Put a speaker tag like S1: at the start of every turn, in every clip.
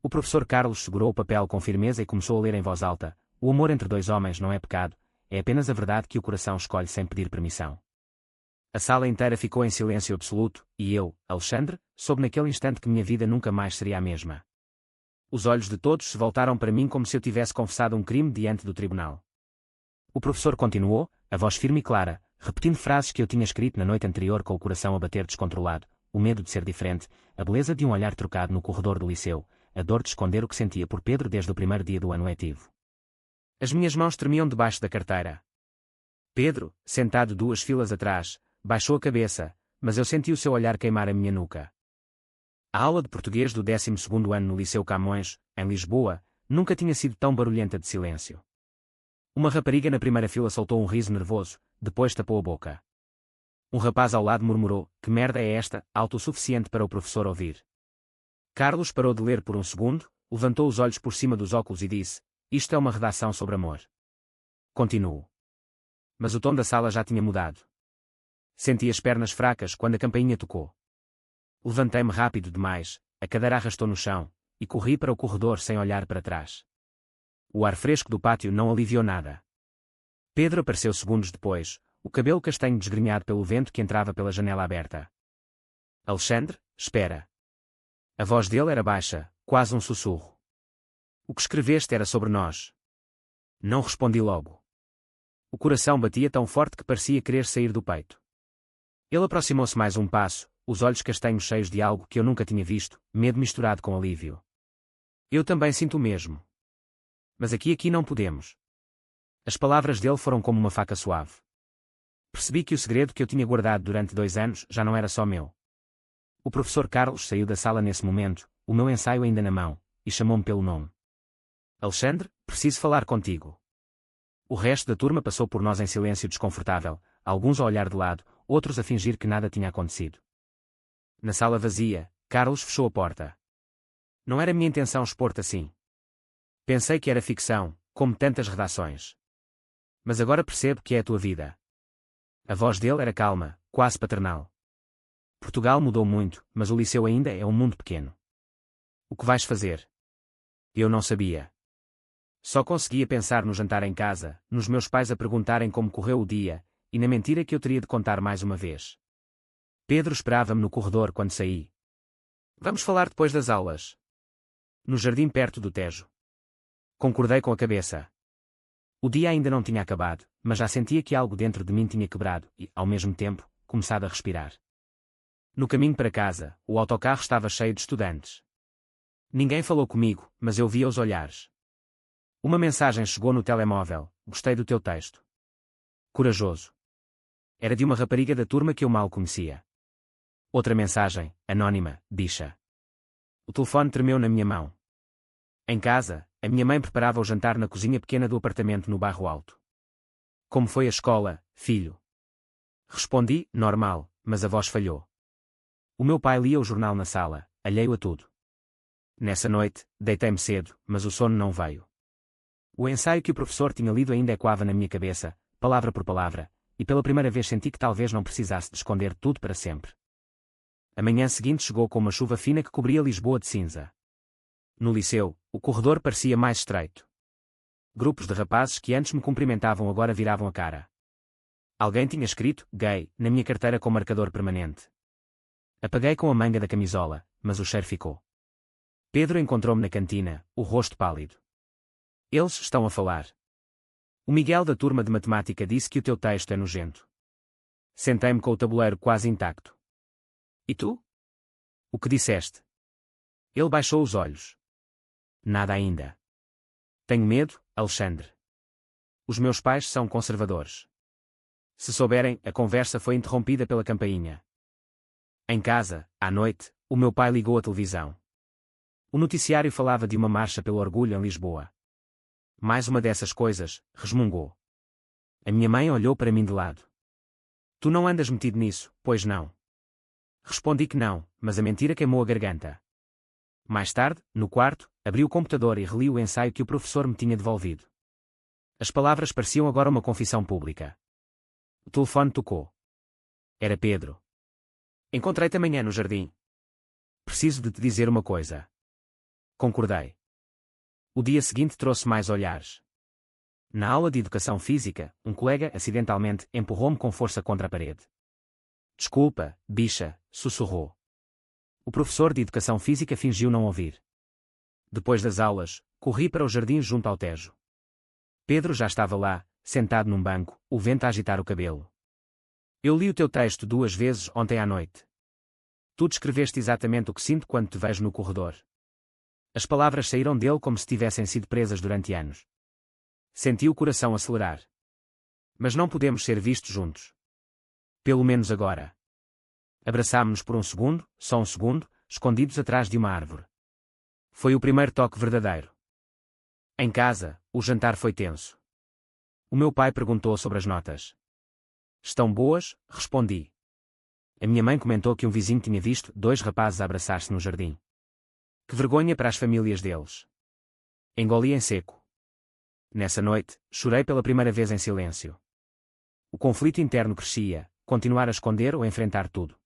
S1: O professor Carlos segurou o papel com firmeza e começou a ler em voz alta: o amor entre dois homens não é pecado, é apenas a verdade que o coração escolhe sem pedir permissão. A sala inteira ficou em silêncio absoluto, e eu, Alexandre, soube naquele instante que minha vida nunca mais seria a mesma. Os olhos de todos se voltaram para mim como se eu tivesse confessado um crime diante do tribunal. O professor continuou, a voz firme e clara, repetindo frases que eu tinha escrito na noite anterior com o coração a bater descontrolado: o medo de ser diferente, a beleza de um olhar trocado no corredor do liceu, a dor de esconder o que sentia por Pedro desde o primeiro dia do ano letivo. As minhas mãos tremiam debaixo da carteira. Pedro, sentado 2 filas atrás, baixou a cabeça, mas eu senti o seu olhar queimar a minha nuca. A aula de português do 12º ano no Liceu Camões, em Lisboa, nunca tinha sido tão barulhenta de silêncio. Uma rapariga na primeira fila soltou um riso nervoso, depois tapou a boca. Um rapaz ao lado murmurou: que merda é esta, alto o suficiente para o professor ouvir. Carlos parou de ler por um segundo, levantou os olhos por cima dos óculos e disse: isto é uma redação sobre amor. Continuo. Mas o tom da sala já tinha mudado. Senti as pernas fracas quando a campainha tocou. Levantei-me rápido demais, a cadeira arrastou no chão, e corri para o corredor sem olhar para trás. O ar fresco do pátio não aliviou nada. Pedro apareceu segundos depois, o cabelo castanho desgrenhado pelo vento que entrava pela janela aberta. Alexandre, espera. A voz dele era baixa, quase um sussurro. O que escreveste era sobre nós. Não respondi logo. O coração batia tão forte que parecia querer sair do peito. Ele aproximou-se mais um passo, os olhos castanhos cheios de algo que eu nunca tinha visto, medo misturado com alívio. Eu também sinto o mesmo. Mas aqui não podemos. As palavras dele foram como uma faca suave. Percebi que o segredo que eu tinha guardado durante 2 anos já não era só meu. O professor Carlos saiu da sala nesse momento, o meu ensaio ainda na mão, e chamou-me pelo nome. Alexandre, preciso falar contigo. O resto da turma passou por nós em silêncio desconfortável, alguns a olhar de lado, outros a fingir que nada tinha acontecido. Na sala vazia, Carlos fechou a porta. Não era minha intenção expor-te assim. Pensei que era ficção, como tantas redações. Mas agora percebo que é a tua vida. A voz dele era calma, quase paternal. Portugal mudou muito, mas o liceu ainda é um mundo pequeno. O que vais fazer? Eu não sabia. Só conseguia pensar no jantar em casa, nos meus pais a perguntarem como correu o dia, e na mentira que eu teria de contar mais uma vez. Pedro esperava-me no corredor quando saí. Vamos falar depois das aulas. No jardim perto do Tejo. Concordei com a cabeça. O dia ainda não tinha acabado, mas já sentia que algo dentro de mim tinha quebrado e, ao mesmo tempo, começado a respirar. No caminho para casa, o autocarro estava cheio de estudantes. Ninguém falou comigo, mas eu via os olhares. Uma mensagem chegou no telemóvel: gostei do teu texto. Corajoso. Era de uma rapariga da turma que eu mal conhecia. Outra mensagem, anônima, Dicha. O telefone tremeu na minha mão. Em casa, a minha mãe preparava o jantar na cozinha pequena do apartamento no bairro Alto. Como foi a escola, filho? Respondi, normal, mas a voz falhou. O meu pai lia o jornal na sala, alheio a tudo. Nessa noite, deitei-me cedo, mas o sono não veio. O ensaio que o professor tinha lido ainda ecoava na minha cabeça, palavra por palavra, e pela primeira vez senti que talvez não precisasse de esconder tudo para sempre. A manhã seguinte chegou com uma chuva fina que cobria Lisboa de cinza. No liceu, o corredor parecia mais estreito. Grupos de rapazes que antes me cumprimentavam agora viravam a cara. Alguém tinha escrito, gay, na minha carteira com marcador permanente. Apaguei com a manga da camisola, mas o cheiro ficou. Pedro encontrou-me na cantina, o rosto pálido. Eles estão a falar. O Miguel da turma de matemática disse que o teu texto é nojento. Sentei-me com o tabuleiro quase intacto. E tu? O que disseste? Ele baixou os olhos. Nada ainda. Tenho medo, Alexandre. Os meus pais são conservadores. Se souberem, a conversa foi interrompida pela campainha. Em casa, à noite, o meu pai ligou a televisão. O noticiário falava de uma marcha pelo orgulho em Lisboa. Mais uma dessas coisas, resmungou. A minha mãe olhou para mim de lado. Tu não andas metido nisso, pois não? Respondi que não, mas a mentira queimou a garganta. Mais tarde, no quarto, abri o computador e reli o ensaio que o professor me tinha devolvido. As palavras pareciam agora uma confissão pública. O telefone tocou. Era Pedro. Encontrei-te amanhã no jardim. Preciso de te dizer uma coisa. Concordei. O dia seguinte trouxe mais olhares. Na aula de educação física, um colega acidentalmente empurrou-me com força contra a parede. Desculpa, bicha, sussurrou. O professor de educação física fingiu não ouvir. Depois das aulas, corri para o jardim junto ao Tejo. Pedro já estava lá, sentado num banco, o vento a agitar o cabelo. Eu li o teu texto 2 vezes ontem à noite. Tu descreveste exatamente o que sinto quando te vejo no corredor. As palavras saíram dele como se tivessem sido presas durante anos. Senti o coração acelerar. Mas não podemos ser vistos juntos. Pelo menos agora. Abraçámo-nos por um segundo, só um segundo, escondidos atrás de uma árvore. Foi o primeiro toque verdadeiro. Em casa, o jantar foi tenso. O meu pai perguntou sobre as notas. Estão boas? Respondi. A minha mãe comentou que um vizinho tinha visto 2 rapazes a abraçar-se no jardim. Que vergonha para as famílias deles. Engoli em seco. Nessa noite, chorei pela primeira vez em silêncio. O conflito interno crescia, continuar a esconder ou enfrentar tudo.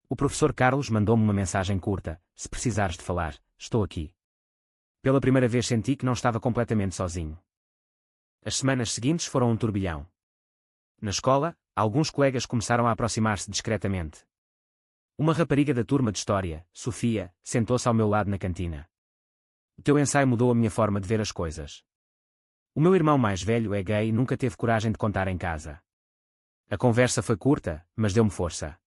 S1: O professor Carlos mandou-me uma mensagem curta: se precisares de falar, estou aqui. Pela primeira vez senti que não estava completamente sozinho. As semanas seguintes foram um turbilhão. Na escola, alguns colegas começaram a aproximar-se discretamente. Uma rapariga da turma de história, Sofia, sentou-se ao meu lado na cantina. O teu ensaio mudou a minha forma de ver as coisas. O meu irmão mais velho é gay e nunca teve coragem de contar em casa. A conversa foi curta, mas deu-me força.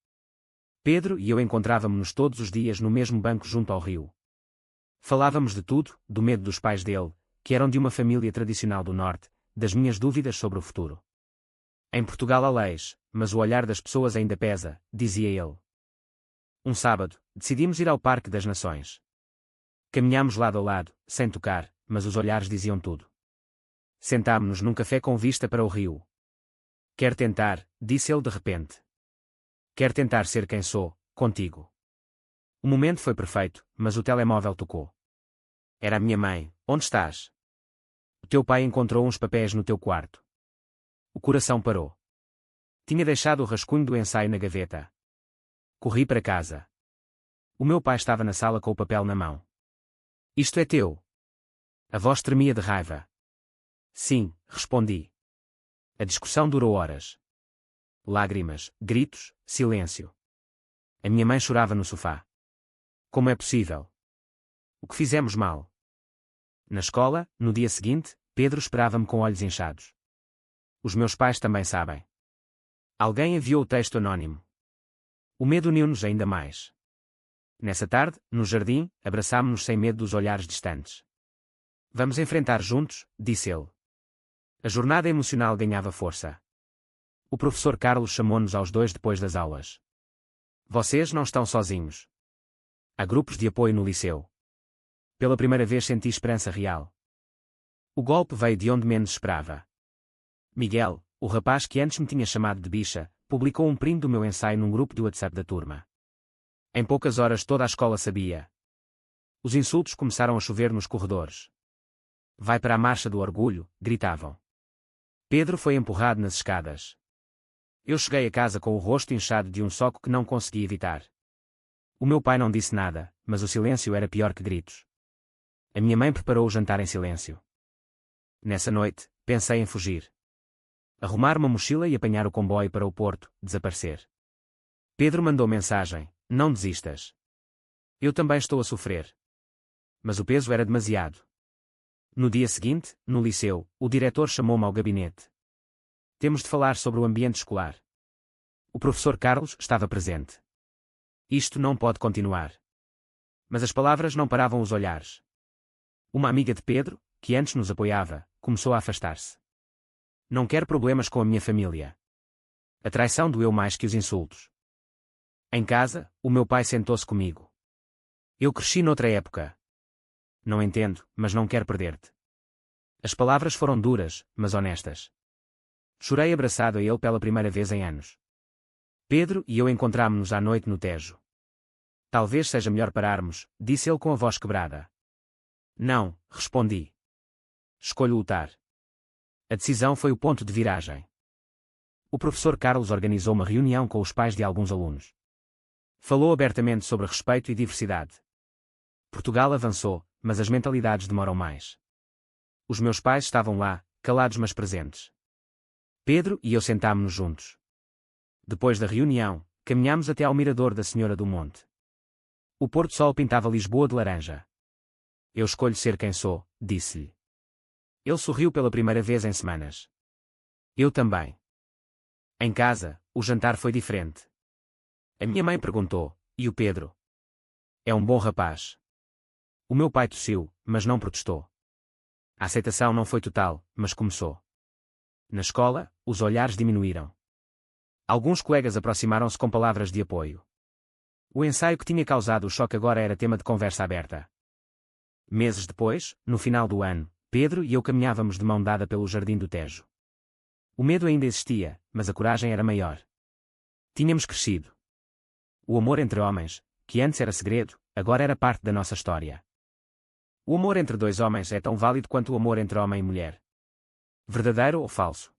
S1: Pedro e eu encontrávamos-nos todos os dias no mesmo banco junto ao rio. Falávamos de tudo, do medo dos pais dele, que eram de uma família tradicional do norte, das minhas dúvidas sobre o futuro. Em Portugal há leis, mas o olhar das pessoas ainda pesa, dizia ele. Um sábado, decidimos ir ao Parque das Nações. Caminhámos lado a lado, sem tocar, mas os olhares diziam tudo. Sentámo-nos num café com vista para o rio. Quer tentar, disse ele de repente. Quer tentar ser quem sou, contigo. O momento foi perfeito, mas o telemóvel tocou. Era a minha mãe. Onde estás? O teu pai encontrou uns papéis no teu quarto. O coração parou. Tinha deixado o rascunho do ensaio na gaveta. Corri para casa. O meu pai estava na sala com o papel na mão. Isto é teu. A voz tremia de raiva. Sim, respondi. A discussão durou horas. Lágrimas, gritos, silêncio. A minha mãe chorava no sofá. Como é possível? O que fizemos mal? Na escola, no dia seguinte, Pedro esperava-me com olhos inchados. Os meus pais também sabem. Alguém enviou o texto anónimo. O medo uniu-nos ainda mais. Nessa tarde, no jardim, abraçámo-nos sem medo dos olhares distantes. Vamos enfrentar juntos, disse ele. A jornada emocional ganhava força. O professor Carlos chamou-nos aos 2 depois das aulas. Vocês não estão sozinhos. Há grupos de apoio no liceu. Pela primeira vez senti esperança real. O golpe veio de onde menos esperava. Miguel, o rapaz que antes me tinha chamado de bicha, publicou um print do meu ensaio num grupo de WhatsApp da turma. Em poucas horas toda a escola sabia. Os insultos começaram a chover nos corredores. Vai para a marcha do orgulho, gritavam. Pedro foi empurrado nas escadas. Eu cheguei a casa com o rosto inchado de um soco que não consegui evitar. O meu pai não disse nada, mas o silêncio era pior que gritos. A minha mãe preparou o jantar em silêncio. Nessa noite, pensei em fugir. Arrumar uma mochila e apanhar o comboio para o Porto, desaparecer. Pedro mandou mensagem: não desistas. Eu também estou a sofrer. Mas o peso era demasiado. No dia seguinte, no liceu, o diretor chamou-me ao gabinete. Temos de falar sobre o ambiente escolar. O professor Carlos estava presente. Isto não pode continuar. Mas as palavras não paravam os olhares. Uma amiga de Pedro, que antes nos apoiava, começou a afastar-se. Não quero problemas com a minha família. A traição doeu mais que os insultos. Em casa, o meu pai sentou-se comigo. Eu cresci noutra época. Não entendo, mas não quero perder-te. As palavras foram duras, mas honestas. Chorei abraçado a ele pela primeira vez em anos. Pedro e eu encontrámo-nos à noite no Tejo. Talvez seja melhor pararmos, disse ele com a voz quebrada. Não, respondi. Escolho lutar. A decisão foi o ponto de viragem. O professor Carlos organizou uma reunião com os pais de alguns alunos. Falou abertamente sobre respeito e diversidade. Portugal avançou, mas as mentalidades demoram mais. Os meus pais estavam lá, calados mas presentes. Pedro e eu sentámo-nos juntos. Depois da reunião, caminhámos até ao mirador da Senhora do Monte. O pôr-do-sol pintava Lisboa de laranja. Eu escolho ser quem sou, disse-lhe. Ele sorriu pela primeira vez em semanas. Eu também. Em casa, o jantar foi diferente. A minha mãe perguntou, e o Pedro? É um bom rapaz. O meu pai tossiu, mas não protestou. A aceitação não foi total, mas começou. Na escola, os olhares diminuíram. Alguns colegas aproximaram-se com palavras de apoio. O ensaio que tinha causado o choque agora era tema de conversa aberta. Meses depois, no final do ano, Pedro e eu caminhávamos de mão dada pelo jardim do Tejo. O medo ainda existia, mas a coragem era maior. Tínhamos crescido. O amor entre homens, que antes era segredo, agora era parte da nossa história. O amor entre dois homens é tão válido quanto o amor entre homem e mulher. Verdadeiro ou falso?